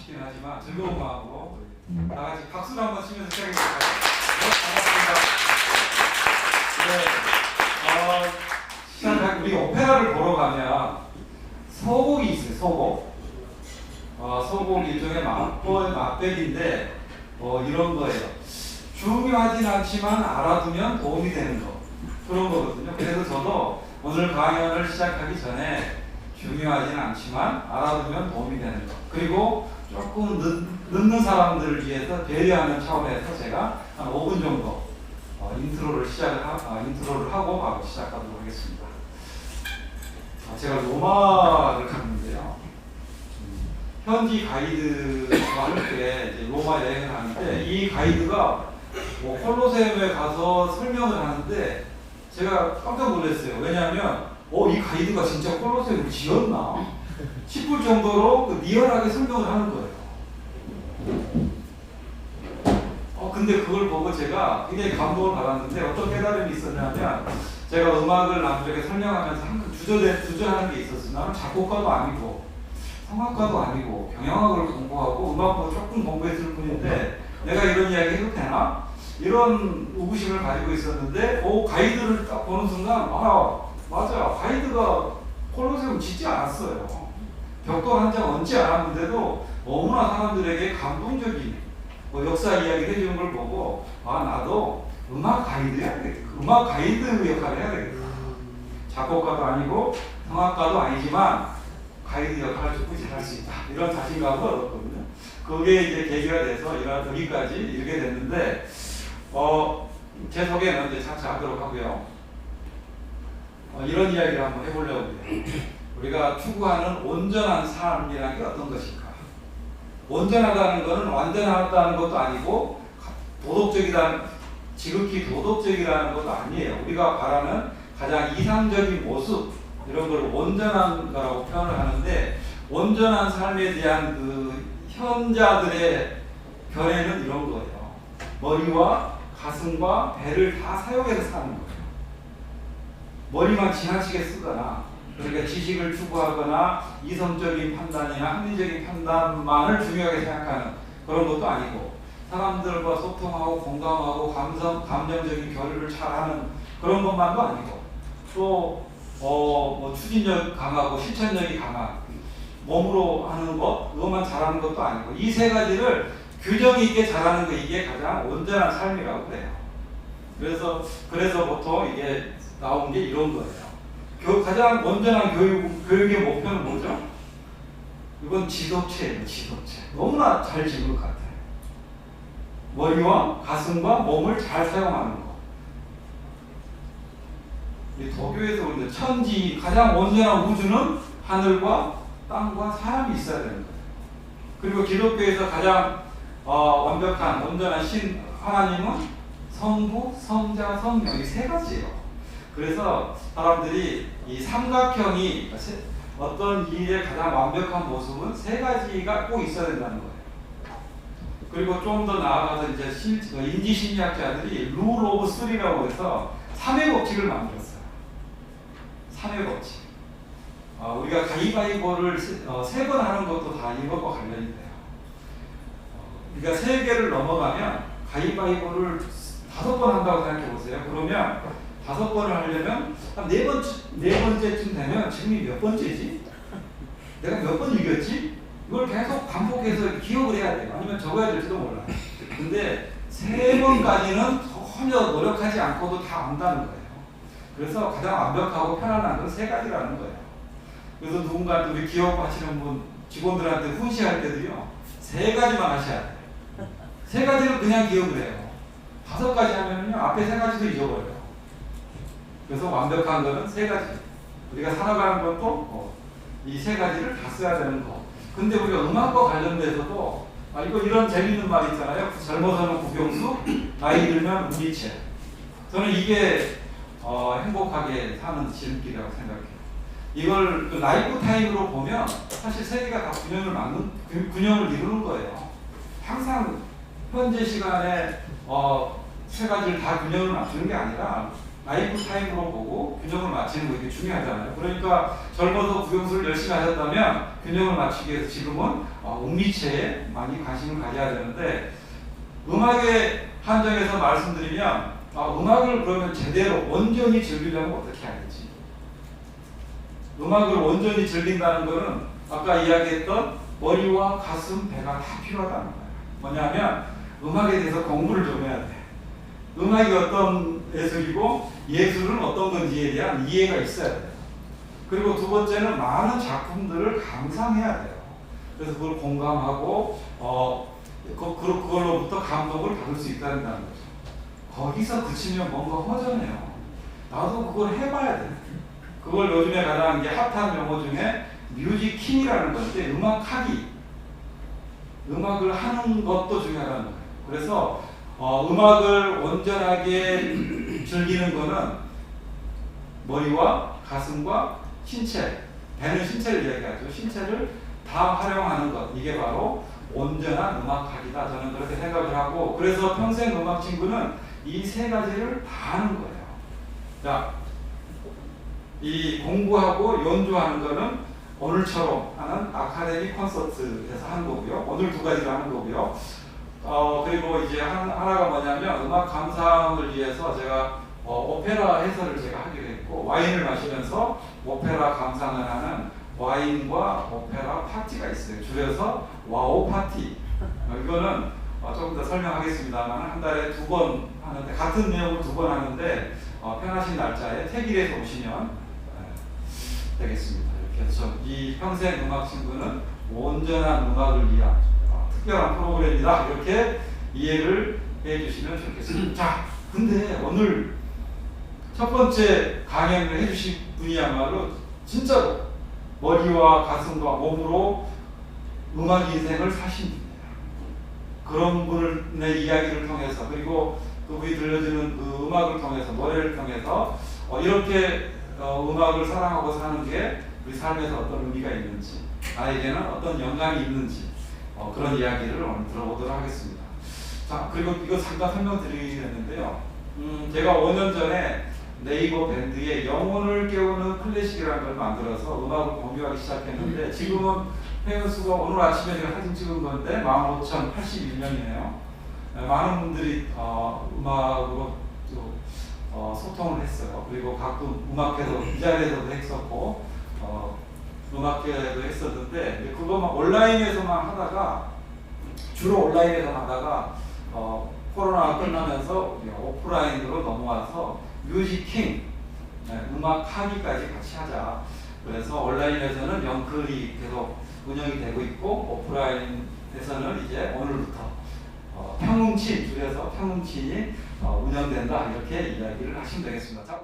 쉽긴 하지만 즐거운 마음으로 다 같이 박수를 한번 치면서 시작해볼까요? 반갑습니다. 네, 우리 오페라를 보러 가면 서곡이 있어요. 서곡. 서곡 일종의 맛백인데 이런 거예요. 중요하진 않지만 알아두면 도움이 되는 거, 그런 거거든요. 그래서 저도 오늘 강연을 시작하기 전에 중요하진 않지만 알아두면 도움이 되는 거, 그리고 조금 늦는 사람들을 위해서 배려하는 차원에서 제가 한 5분 정도 인트로를 하고 바로 시작하도록 하겠습니다. 제가 로마를 갔는데요. 현지 가이드와 함께 이제 로마 여행을 하는데, 이 가이드가 콜로세움에 가서 설명을 하는데 제가 깜짝 놀랐어요. 왜냐하면 이 가이드가 진짜 콜로세움을 지었나 싶을 정도로 리얼하게 설명을 하는 거예요. 근데 그걸 보고 제가 굉장히 감동을 받았는데, 어떤 깨달음이 있었냐면, 제가 음악을 남들에게 설명하면서 항상 주저하는 게 있었어요. 나는 작곡가도 아니고 성악가도 아니고 경영학을 공부하고 음악도 조금 공부했을 뿐인데 내가 이런 이야기 해도 되나? 이런 의구심을 가지고 있었는데 가이드를 딱 보는 순간 맞아, 가이드가 콜로세움 짓지 않았어요. 벽돌 한 장 얹지 않았는데도 너무나 사람들에게 감동적인 역사 이야기 해주는 걸 보고 나도 음악 가이드 해야 되겠다. 음악 가이드 역할을 해야 되겠다. 작곡가도 아니고 성악가도 아니지만 가이드 역할을 충분히 잘할 수 있다. 이런 자신감을 얻었거든요. 그게 이제 계기가 돼서 여기까지 이르게 됐는데, 제 소개는 이제 차차 하도록 하고요. 이런 이야기를 한번 해보려고 해요. 우리가 추구하는 온전한 삶이라는 게 어떤 것일까? 온전하다는 것은 완전하다는 것도 아니고 지극히 도덕적이라는 것도 아니에요. 우리가 바라는 가장 이상적인 모습, 이런 걸 온전한 거라고 표현을 하는데, 온전한 삶에 대한 그 현자들의 견해는 이런 거예요. 머리와 가슴과 배를 다 사용해서 사는 거예요. 머리만 지나치게 쓰거나, 그러니까 지식을 추구하거나 이성적인 판단이나 합리적인 판단만을 중요하게 생각하는 그런 것도 아니고, 사람들과 소통하고 공감하고 감정적인 교류를 잘하는 그런 것만도 아니고, 또 추진력 강하고 실천력이 강한 몸으로 하는 것, 그것만 잘하는 것도 아니고, 이 세 가지를 균형 있게 잘하는 거, 이게 가장 온전한 삶이라고 그래요. 그래서 보통 이게 나온 게 이런 거예요. 가장 온전한 교육의 목표는 뭐죠? 이건 지도체예요. 지도체. 너무나 잘 지은 것 같아요. 머리와 가슴과 몸을 잘 사용하는 것. 도교에서 우리는 천지, 가장 온전한 우주는 하늘과 땅과 사람이 있어야 되는 거예요. 그리고 기독교에서 가장 완벽한 온전한 신 하나님은 성부, 성자, 성령, 이 세 가지예요. 그래서 사람들이 이 삼각형이 어떤 일의 가장 완벽한 모습은 세 가지가 꼭 있어야 된다는 거예요. 그리고 좀 더 나아가서 이제 인지심리학자들이 룰 오브 3라고 해서 3의 법칙을 만들었어요. 3의 법칙. 우리가 가위바위보를 3번 하는 것도 다 이것과 관련이 돼요. 그러니까 3개를 넘어가면 가위바위보를 5번 한다고 생각해 보세요. 그러면 5번을 하려면 한 네 번째쯤 되면 지금이 몇 번째지? 내가 몇 번 이겼지? 이걸 계속 반복해서 기억을 해야 돼요. 아니면 적어야 될지도 몰라요. 근데 3번까지는 전혀 노력하지 않고도 다 안다는 거예요. 그래서 가장 완벽하고 편안한 건 3가지라는 거예요. 그래서 누군가한테 우리 기업하시는 분, 직원들한테 훈시할 때도요, 3가지만 하셔야 돼요. 3가지를 그냥 기억을 해요. 5가지 하면요, 앞에 3가지도 잊어버려요. 그래서 완벽한 거는 3가지. 우리가 살아가는 것도 이 3가지를 다 써야 되는 거. 근데 우리가 음악과 관련돼서도 이런 재밌는 말 있잖아요. 젊어서는 국영수, 나이 들면 무리채. 저는 이게 행복하게 사는 지름길이라고 생각해요. 이걸 라이프 타임으로 보면 사실 세 개가 다 균형을 이루는 거예요. 항상 현재 시간에 세 가지를 다 균형을 맞추는 게 아니라 라이프 타임으로 보고 균형을 맞추는 거 이게 중요하잖아요. 그러니까 젊어서 국영수를 열심히 하셨다면 균형을 맞추기 위해서 지금은 음미체에 많이 관심을 가져야 되는데, 음악의 한정에서 말씀드리면 음악을 그러면 제대로 온전히 즐기려면 어떻게 해야 되지? 음악을 온전히 즐긴다는 것은 아까 이야기했던 머리와 가슴, 배가 다 필요하다는 거예요. 뭐냐면 음악에 대해서 공부를 좀 해야 돼. 음악이 어떤 예술이고 예술은 어떤 건지에 대한 이해가 있어야 돼요. 그리고 두 번째는 많은 작품들을 감상해야 돼요. 그래서 그걸 공감하고 그걸로부터 감동을 받을 수 있다는 거죠. 거기서 그치면 뭔가 허전해요. 나도 그걸 해봐야 돼. 그걸 요즘에 가장 이제 핫한 용어 중에 뮤직킹이라는 건데, 음악하기, 음악을 하는 것도 중요하다는 거예요. 그래서 음악을 온전하게 즐기는 거는 머리와 가슴과 신체, 배는 신체를 이야기하죠. 신체를 다 활용하는 것, 이게 바로 온전한 음악하기다. 저는 그렇게 생각을 하고, 그래서 평생 음악 친구는 이 세 가지를 다 하는 거예요. 자, 이 공부하고 연주하는 거는 오늘처럼 하는 아카데미 콘서트에서 하는 거고요. 오늘 두 가지를 하는 거고요. 그리고 이제 하나가 뭐냐면 음악 감상을 위해서 제가 오페라 해설을 제가 하기로 했고, 와인을 마시면서 오페라 감상을 하는 와인과 오페라 파티가 있어요. 줄여서 와오 파티. 이거는 조금 더 설명하겠습니다만, 한 달에 2번 하는데, 같은 내용을 2번 하는데 편하신 날짜에 택일에서 오시면 되겠습니다. 이렇게 해서 이 평생 음악 친구는 온전한 음악을 위한 특별한 프로그램이다. 이렇게 이해를 해주시면 좋겠습니다. 자, 근데 오늘 첫 번째 강연을 해주신 분이야말로 진짜로 머리와 가슴과 몸으로 음악 인생을 사신 분이에요. 그런 분의 이야기를 통해서, 그리고 그분이 들려주는 그 음악을 통해서, 노래를 통해서 이렇게 음악을 사랑하고 사는 게 우리 삶에서 어떤 의미가 있는지, 나에게는 어떤 영향이 있는지 그런 이야기를 오늘 들어보도록 하겠습니다. 자, 그리고 이거 잠깐 설명드리겠는데요. 제가 5년 전에 네이버 밴드에 영혼을 깨우는 클래식이라는 걸 만들어서 음악을 공유하기 시작했는데, 지금은 회원수가 오늘 아침에 제가 사진 찍은 건데 15,081명이네요. 많은 분들이 음악으로 소통을 했어요. 그리고 가끔 음악회도 이 자리에서도 했었고 음악회도 했었는데, 그것만 온라인에서만 하다가, 주로 온라인에서 하다가 코로나가 끝나면서 오프라인으로 넘어와서 뮤직킹, 음악하기까지 같이 하자. 그래서 온라인에서는 영클이 계속 운영이 되고 있고, 오프라인에서는 이제 오늘부터 평음친, 줄여서 평음친이 운영된다. 이렇게 이야기를 하시면 되겠습니다. 자,